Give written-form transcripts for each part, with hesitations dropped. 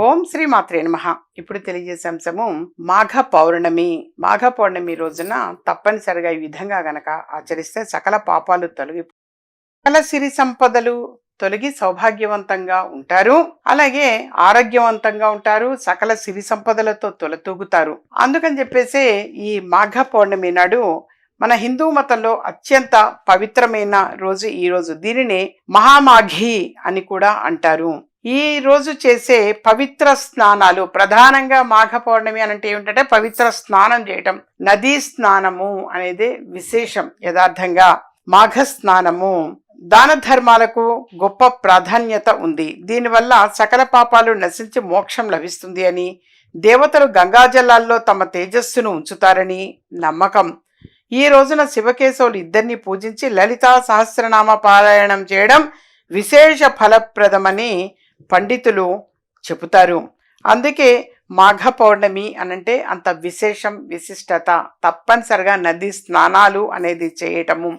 ఓం శ్రీ మాత్రే నమః. ఇప్పుడు తెలియజేసే అంశము మాఘ పౌర్ణమి. మాఘ పౌర్ణమి రోజున తప్పనిసరిగా ఈ విధంగా గనక ఆచరిస్తే సకల పాపాలు తొలగి సకల సిరి సంపదలు తొలగి సౌభాగ్యవంతంగా ఉంటారు. అలాగే ఆరోగ్యవంతంగా ఉంటారు. సకల సిరి సంపదలతో తొలతూగుతారు. అందుకని చెప్పేసి ఈ మాఘ పౌర్ణమి నాడు మన హిందూ మతంలో అత్యంత పవిత్రమైన రోజు ఈ రోజు. దీనిని మహామాఘి అని కూడా అంటారు. ఈ రోజు చేసే పవిత్ర స్నానాలు, ప్రధానంగా మాఘ పౌర్ణమి అంటే ఏమిటంటే పవిత్ర స్నానం చేయటం. నదీ స్నానము అనేది విశేషం. యథార్థంగా మాఘ స్నానము దాన ధర్మాలకు గొప్ప ప్రాధాన్యత ఉంది. దీనివల్ల సకల పాపాలు నశించి మోక్షం లభిస్తుంది అని, దేవతలు గంగాజలాల్లో తమ తేజస్సును ఉంచుతారని నమ్మకం. ఈ రోజున శివకేశవులు ఇద్దరిని పూజించి లలితా సహస్రనామ పారాయణం చేయడం విశేష ఫలప్రదమని పండితులు చెబుతారు. అందుకే మాఘ పౌర్ణమి అనంటే అంత విశేషం, విశిష్టత. తప్పనిసరిగా నది స్నానాలు అనేది చేయటము,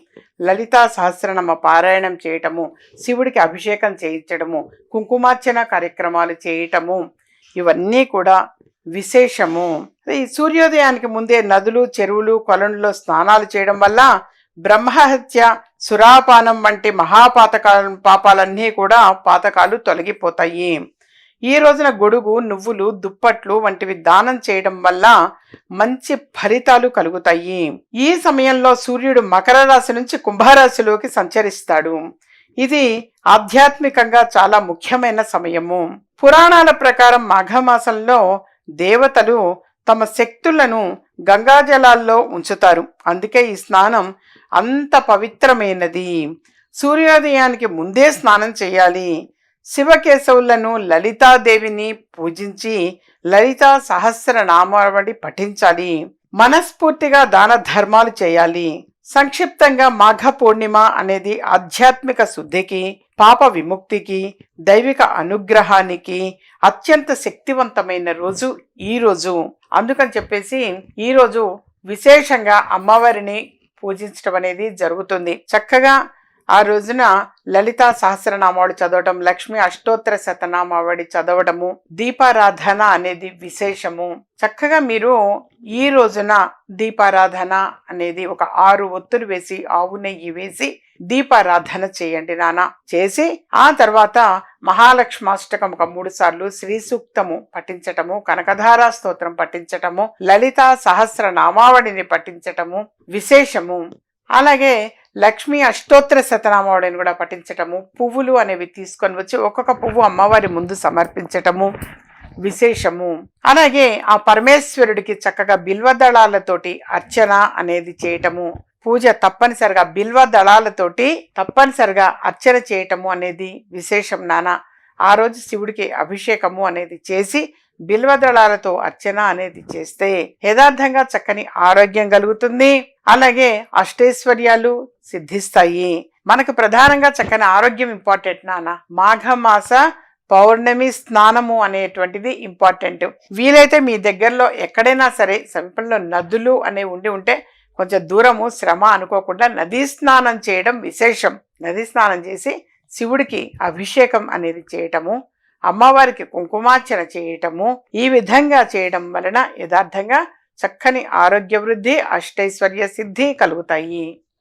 లలితా సహస్రనామ పారాయణం చేయటము, శివుడికి అభిషేకం చేయించడము, కుంకుమార్చన కార్యక్రమాలు చేయటము, ఇవన్నీ కూడా విశేషము. ఈ సూర్యోదయానికి ముందే నదులు, చెరువులు, కొలనులో స్నానాలు చేయడం వల్ల బ్రహ్మహత్య, సురాపానం వంటి పాపాలన్నీ కూడా పాతకాలు తొలగిపోతాయి. ఈ రోజున గొడుగు, నువ్వులు, దుప్పట్లు వంటివి దానం చేయడం వల్ల మంచి ఫలితాలు కలుగుతాయి. ఈ సమయంలో సూర్యుడు మకర రాశి నుంచి కుంభరాశిలోకి సంచరిస్తాడు. ఇది ఆధ్యాత్మికంగా చాలా ముఖ్యమైన సమయము. పురాణాల ప్రకారం మాఘమాసంలో దేవతలు తమ శక్తులను గంగాజలాల్లో ఉంచుతారు. అందుకే ఈ స్నానం అంత పవిత్రమైనది. సూర్యోదయానికి ముందే స్నానం చేయాలి. శివకేశవులను, లలితాదేవిని పూజించి లలితా సహస్రనామావళి పఠించాలి. మనస్ఫూర్తిగా దాన ధర్మాలు చేయాలి. సంక్షిప్తంగా మాఘ పూర్ణిమ అనేది ఆధ్యాత్మిక శుద్ధికి, పాప విముక్తికి, దైవిక అనుగ్రహానికి అత్యంత శక్తివంతమైన రోజు ఈ రోజు. అందుకని చెప్పేసి ఈ రోజు విశేషంగా అమ్మవారిని పూజించడం అనేది జరుగుతుంది. చక్కగా ఆ రోజున లలితా సహస్రనామావళి చదవటం, లక్ష్మి అష్టోత్తర శతనామావళి చదవడము, దీపారాధన అనేది విశేషము. చక్కగా మీరు ఈ రోజున దీపారాధన అనేది ఒక 6 ఒత్తులు వేసి, ఆవు నెయ్యి వేసి దీపారాధన చేయండి నాన్న. చేసి ఆ తర్వాత మహాలక్ష్మాష్టకం ఒక 3 సార్లు, శ్రీ సూక్తము పఠించటము, కనకధారా స్తోత్రం పఠించటము, లలితా సహస్రనామావళిని పఠించటము విశేషము. అలాగే లక్ష్మీ అష్టోత్తర శతనామావళిని కూడా పఠించటము, పువ్వులు అనేవి తీసుకొని వచ్చి ఒక్కొక్క పువ్వు అమ్మవారి ముందు సమర్పించటము విశేషము. అలాగే ఆ పరమేశ్వరుడికి చక్కగా బిల్వదళాలతోటి అర్చన అనేది చేయటము, పూజ తప్పనిసరిగా బిల్వ దళాలతోటి తప్పనిసరిగా అర్చన చేయటము అనేది విశేషం నాన్న. ఆ రోజు శివుడికి అభిషేకము అనేది చేసి బిల్వదళాలతో అర్చన అనేది చేస్తే యథార్థంగా చక్కని ఆరోగ్యం కలుగుతుంది. అలాగే అష్టైశ్వర్యాలు సిద్ధిస్తాయి. మనకు ప్రధానంగా చక్కని ఆరోగ్యం ఇంపార్టెంట్ నాన్న. మాఘమాస పౌర్ణమి స్నానము అనేటువంటిది ఇంపార్టెంట్. వీలైతే మీ దగ్గరలో ఎక్కడైనా సరే సమీపంలో నదులు అనేవి ఉంటే కొంచెం దూరము, శ్రమ అనుకోకుండా నదీ స్నానం చేయడం విశేషం. నదీ స్నానం చేసి శివుడికి అభిషేకం అనేది చేయటము, అమ్మవారికి కుంకుమార్చన చేయటము, ఈ విధంగా చేయడం వలన యథార్థంగా చక్కని ఆరోగ్య వృద్ధి, అష్టైశ్వర్య సిద్ధి కలుగుతాయి.